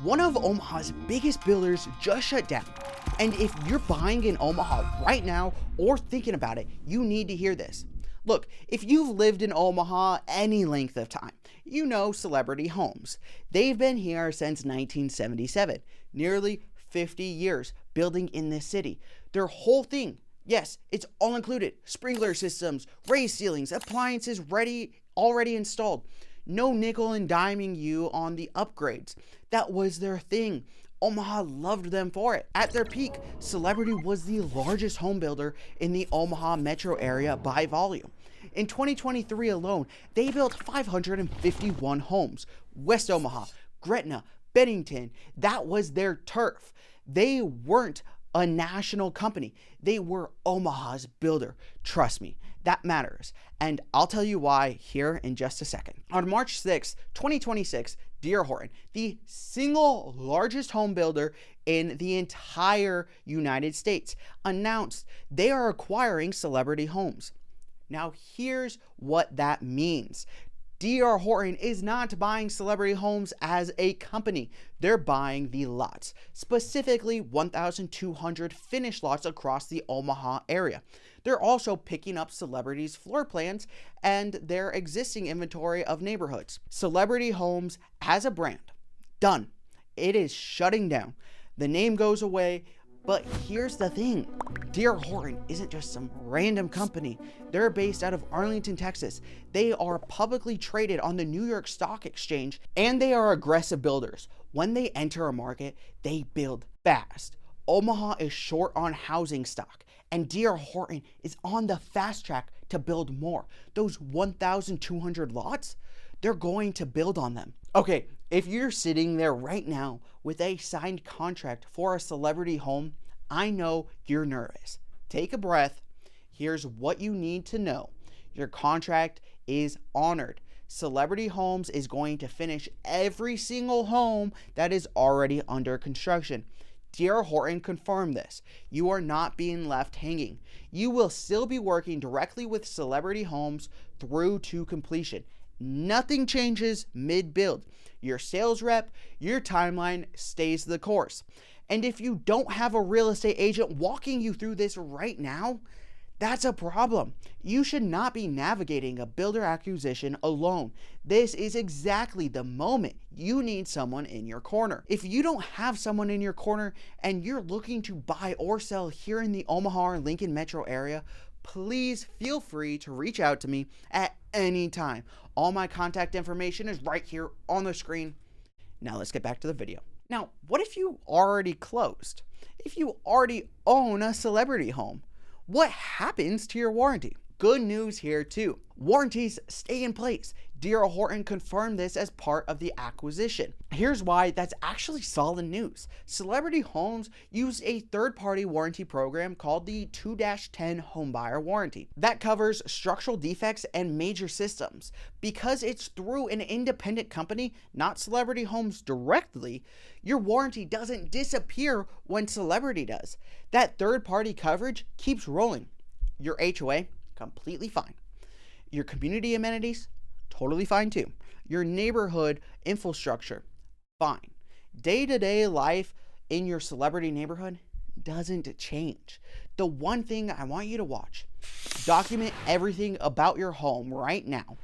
One of Omaha's biggest builders just shut down. And if you're buying in Omaha right now or thinking about it, you need to hear this. Look, if you've lived in Omaha any length of time, you know Celebrity Homes. They've been here since 1977, nearly 50 years building in this city. Their whole thing, yes, it's all included. Sprinkler systems, raised ceilings, appliances already installed. No nickel and diming you on the upgrades. That was their thing. Omaha loved them for it. At their peak, Celebrity was the largest home builder in the Omaha metro area by volume. In 2023 alone, they built 551 homes. West Omaha, Gretna, Bennington, that was their turf. They weren't a national company. They were Omaha's builder. Trust me, that matters. And I'll tell you why here in just a second. On March 6, 2026, D.R. Horton, the single largest home builder in the entire United States, announced they are acquiring Celebrity Homes. Now, here's what that means. D.R. Horton is not buying Celebrity Homes as a company. They're buying the lots, specifically 1,200 finished lots across the Omaha area. They're also picking up Celebrity's floor plans and their existing inventory of neighborhoods. Celebrity Homes as a brand, done. It is shutting down. The name goes away. But here's the thing, D.R. Horton isn't just some random company. They're based out of Arlington, Texas. They are publicly traded on the New York Stock Exchange, and they are aggressive builders. When they enter a market, they build fast. Omaha is short on housing stock, and D.R. Horton is on the fast track to build more. Those 1,200 lots, they're going to build on them. Okay, if you're sitting there right now with a signed contract for a Celebrity home, I know you're nervous. Take a breath. Here's what you need to know. Your contract is honored. Celebrity Homes is going to finish every single home that is already under construction. D.R. Horton confirmed this. You are not being left hanging. You will still be working directly with Celebrity Homes through to completion. Nothing changes mid-build. Your sales rep, your timeline stays the course. And if you don't have a real estate agent walking you through this right now, that's a problem. You should not be navigating a builder acquisition alone. This is exactly the moment you need someone in your corner. If you don't have someone in your corner and you're looking to buy or sell here in the Omaha or Lincoln metro area, please feel free to reach out to me at any time. All my contact information is right here on the screen. Now let's get back to the video. Now, what if you already closed? If you already own a Celebrity home, what happens to your warranty? Good news here too. Warranties stay in place. D.R. Horton confirmed this as part of the acquisition. Here's why that's actually solid news. Celebrity Homes used a third-party warranty program called the 2-10 Homebuyer Warranty that covers structural defects and major systems. Because it's through an independent company, not Celebrity Homes directly, your warranty doesn't disappear when Celebrity does. That third-party coverage keeps rolling. Your HOA, completely fine. Your community amenities, totally fine too. Your neighborhood infrastructure, fine. Day-to-day life in your Celebrity neighborhood doesn't change. The one thing I want you to watch, document everything about your home right now.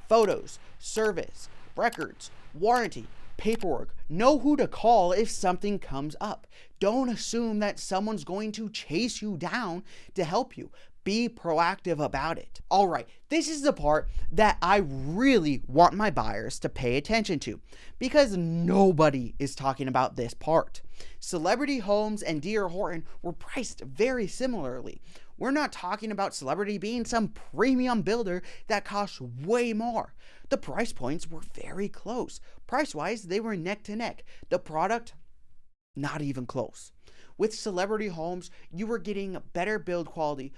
Photos, service, records, warranty, paperwork. Know who to call if something comes up. Don't assume that someone's going to chase you down to help you. Be proactive about it. All right, this is the part that I really want my buyers to pay attention to because nobody is talking about this part. Celebrity Homes and D.R. Horton were priced very similarly. We're not talking about Celebrity being some premium builder that costs way more. The price points were very close. Price-wise, they were neck to neck. The product, not even close. With Celebrity Homes, you were getting better build quality,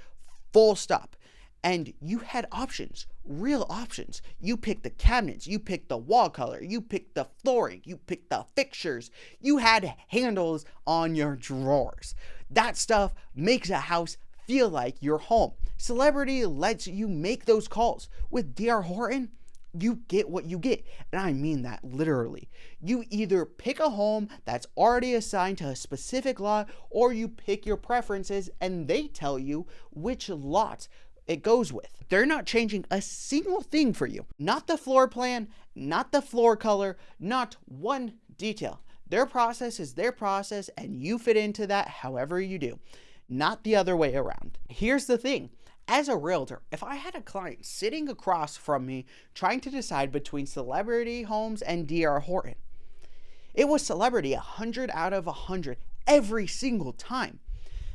full stop. And you had options, real options. You picked the cabinets, you picked the wall color, you picked the flooring, you picked the fixtures. You had handles on your drawers. That stuff makes a house feel like your home. Celebrity lets you make those calls. With D.R. Horton, you get what you get. And I mean that literally. You either pick a home that's already assigned to a specific lot, or you pick your preferences and they tell you which lot it goes with. They're not changing a single thing for you. Not the floor plan, not the floor color, not one detail. Their process is their process, and you fit into that however you do, not the other way around. Here's the thing. As a realtor, if I had a client sitting across from me trying to decide between Celebrity Homes and D.R. Horton, it was Celebrity 100 out of 100 every single time.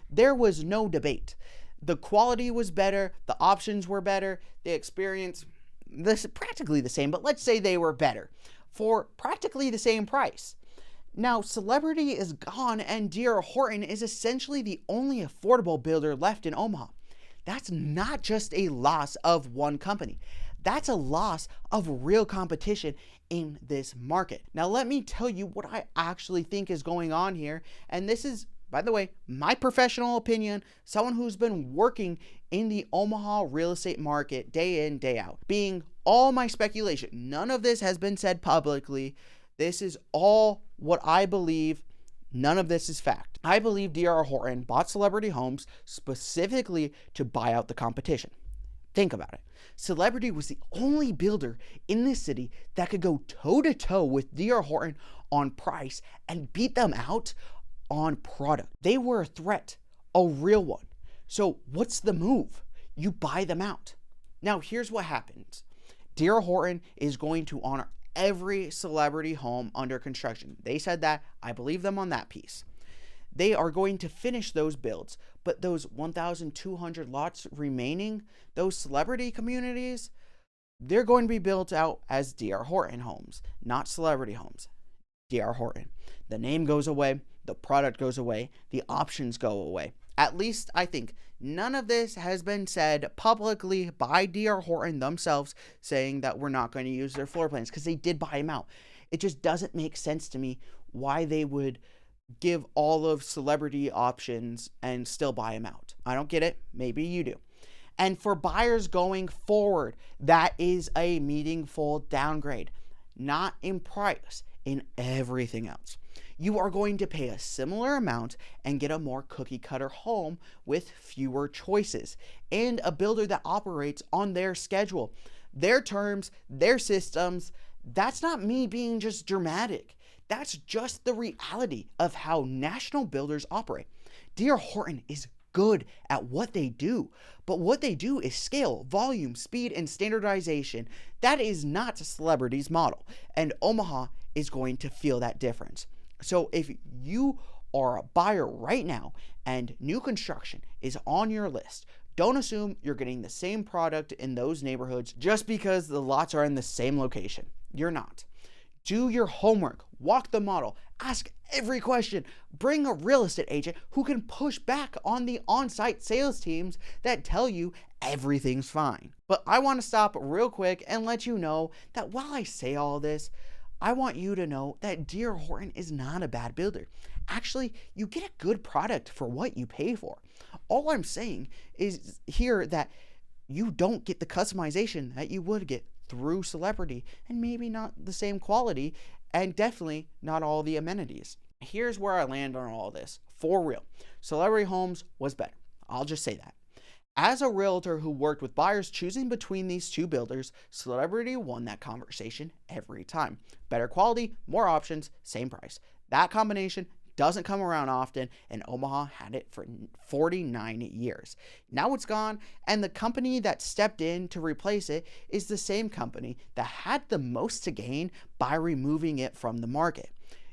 There was no debate. The quality was better, the options were better, the experience, this practically the same, but let's say they were better for practically the same price. Now, Celebrity is gone and D.R. Horton is essentially the only affordable builder left in Omaha. That's not just a loss of one company. That's a loss of real competition in this market. Now, let me tell you what I actually think is going on here. And this is, by the way, my professional opinion, someone who's been working in the Omaha real estate market day in, day out. Being all my speculation, none of this has been said publicly. This is all what I believe. None of this is fact. I believe D.R. Horton bought Celebrity Homes specifically to buy out the competition. Think about it. Celebrity was the only builder in this city that could go toe-to-toe with D.R. Horton on price and beat them out on product. They were a threat, a real one. So what's the move? You buy them out. Now here's what happens. D.R. Horton is going to honor every Celebrity home under construction. They said that. I believe them on that piece. They are going to finish those builds, but those 1,200 lots remaining, those Celebrity communities, they're going to be built out as D.R. Horton homes, not Celebrity homes. D.R. Horton. The name goes away, the product goes away, the options go away. At least I think none of this has been said publicly by D.R. Horton themselves, saying that we're not going to use their floor plans, because they did buy them out. It just doesn't make sense to me why they would give all of Celebrity options and still buy them out. I don't get it. Maybe you do. And for buyers going forward, that is a meaningful downgrade, not in price, in everything else. You are going to pay a similar amount and get a more cookie cutter home with fewer choices and a builder that operates on their schedule, their terms, their systems. That's not me being just dramatic. That's just the reality of how national builders operate. D.R. Horton is good at what they do, but what they do is scale, volume, speed, and standardization. That is not Celebrity's model, and Omaha is going to feel that difference. So if you are a buyer right now and new construction is on your list, don't assume you're getting the same product in those neighborhoods just because the lots are in the same location. You're not. Do your homework, walk the model, ask every question, bring a real estate agent who can push back on the on-site sales teams that tell you everything's fine. But I want to stop real quick and let you know that while I say all this, I want you to know that D.R. Horton is not a bad builder. Actually, you get a good product for what you pay for. All I'm saying is here that you don't get the customization that you would get through Celebrity, and maybe not the same quality, and definitely not all the amenities. Here's where I land on all this. For real, Celebrity Homes was better. I'll just say that. As a realtor who worked with buyers choosing between these two builders, Celebrity won that conversation every time. Better quality, more options, same price. That combination doesn't come around often, and Omaha had it for 49 years. Now it's gone, and the company that stepped in to replace it is the same company that had the most to gain by removing it from the market.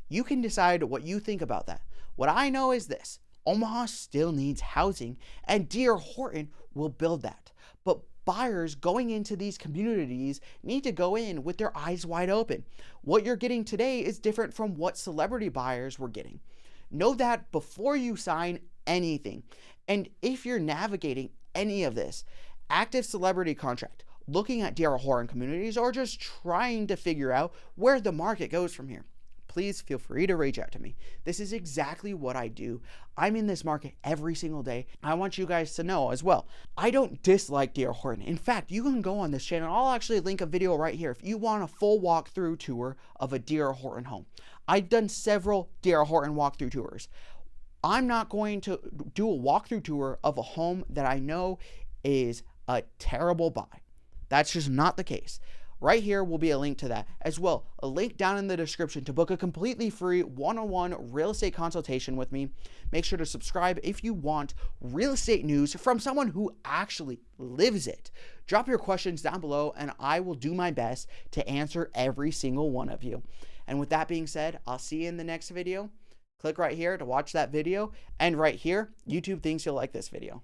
You can decide what you think about that. What I know is this: Omaha still needs housing, and D.R. Horton will build that. But buyers going into these communities need to go in with their eyes wide open. What you're getting today is different from what Celebrity buyers were getting. Know that before you sign anything. And if you're navigating any of this, active Celebrity contract, looking at D.R. Horton communities, or just trying to figure out where the market goes from here, please feel free to reach out to me. This is exactly what I do. I'm in this market every single day. I want you guys to know as well, I don't dislike D.R. Horton. In fact, you can go on this channel. I'll actually link a video right here if you want a full walkthrough tour of a D.R. Horton home. I've done several D.R. Horton walkthrough tours. I'm not going to do a walkthrough tour of a home that I know is a terrible buy. That's just not the case. Right here will be a link to that, as well a link down in the description to book a completely free one-on-one real estate consultation with me. Make sure to subscribe if you want real estate news from someone who actually lives it. Drop your questions down below and I will do my best to answer every single one of you. And with that being said, I'll see you in the next video. Click right here to watch that video, and right here, YouTube thinks you'll like this video.